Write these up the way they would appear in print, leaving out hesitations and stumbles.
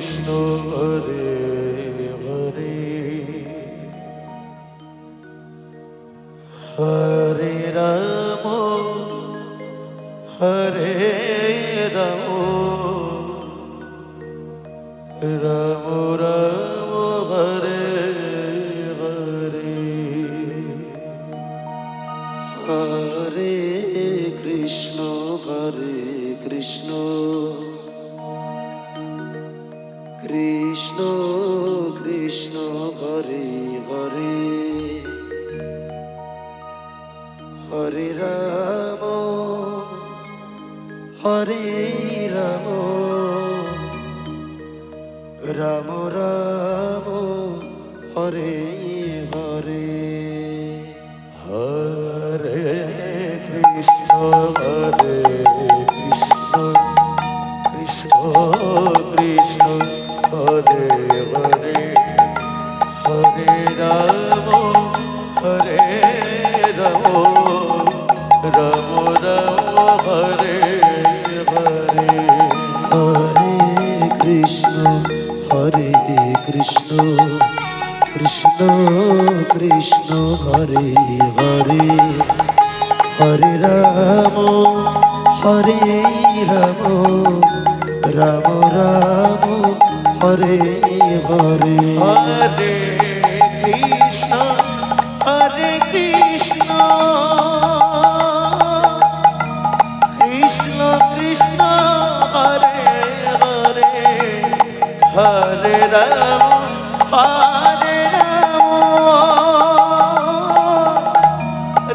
Krishna Hare Hare Hare Ram Hare Ram Ram Ram Hare Hare Hare Krishna Krishna Krishna Hare Hare Hare Ram Ram Ram Hare Hare Hare Krishna Krishna Krishna Hare Hare Hare Ram Ram Ram Hare Hare Hare Krishna Krishna Krishna Hare Hare Hare Ram Ram Ram Hare Hare Hare Krishna Krishna Krishna Hare Hare Hare Ram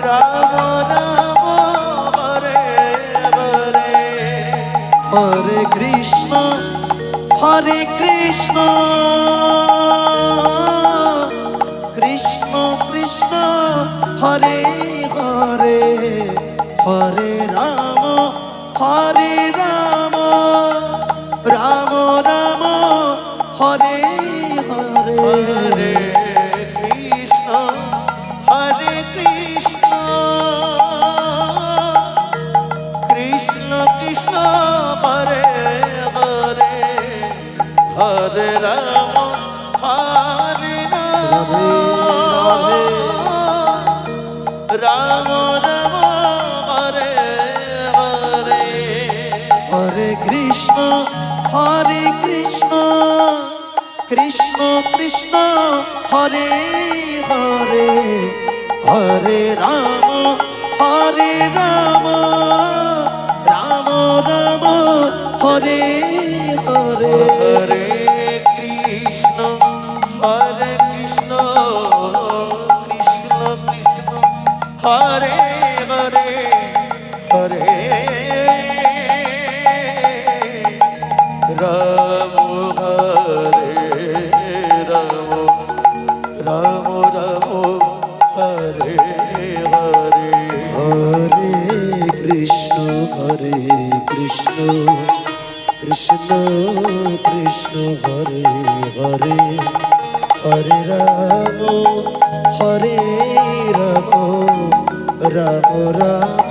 Ram Ram Hare Hare Hare Krishna Krishna Krishna Hare Hare Hare Ram Ram Ram Hare Hare Hare Krishna Krishna Krishna Hare Hare Hare Ram Ram Ram Hare Hare Hare Krishna Krishna Krishna Hare Hare Hare Ram Ram Ram Hare Hare Hare Krishna Krishna Krishna Hare Hare Hare Ram Hare Ram Ram Ram Hare Hare Hare Krishna Krishna Krishna Hare Hare Hare Ram Ram Ram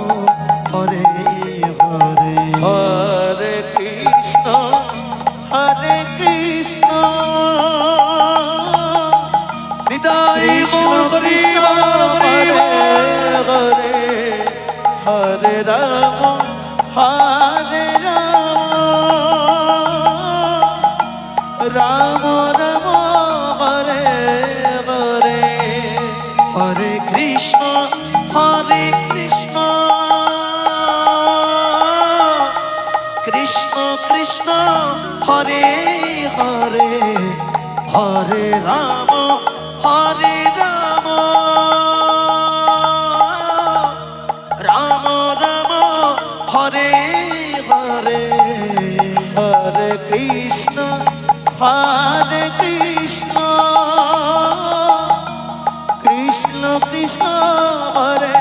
Hare Hare Hare Krishna Nitai Gour Hari Hare Hare Hare Ram Ram Ram Hare Hare Hare Krishna Krishna Krishna Hare Hare Hare Ram Ram Ram Hare Hare Hare Krishna Krishna Krishna Hare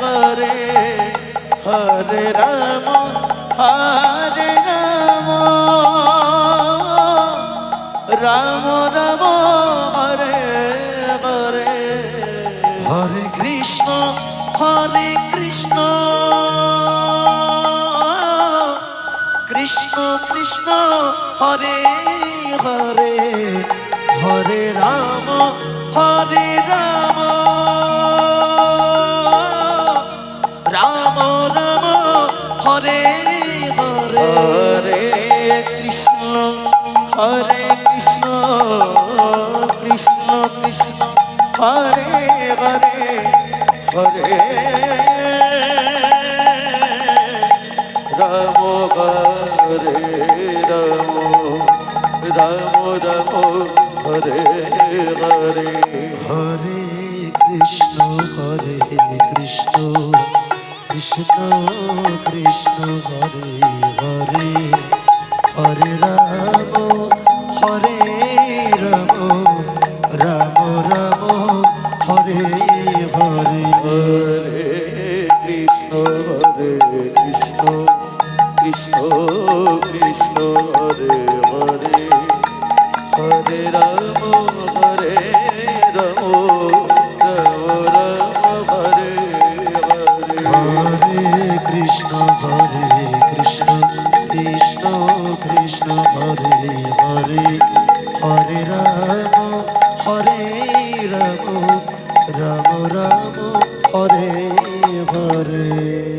Hare Hare Ram Ram Ram Hare Hare Hare Krishna Krishna Krishna Hare Hare Hare Ram Hare Ram Ram Ram Hare Hare Hare Krishna Krishna Krishna Hare Hare Hare Ram Hare Ram Ram Ram Hare Hare Hare Krishna Krishna Krishna Hare Hare Hare Ram Hare Ram Ram Ram Hare Hare Hare Krishna Krishna Krishna Krishna Hare Hare Hare Ram Hare Ram Ram Ram Hare Hare Hare Krishna Krishna Krishna Hare Hare Hare Ram Hare Ram Ram Ram Hare Hare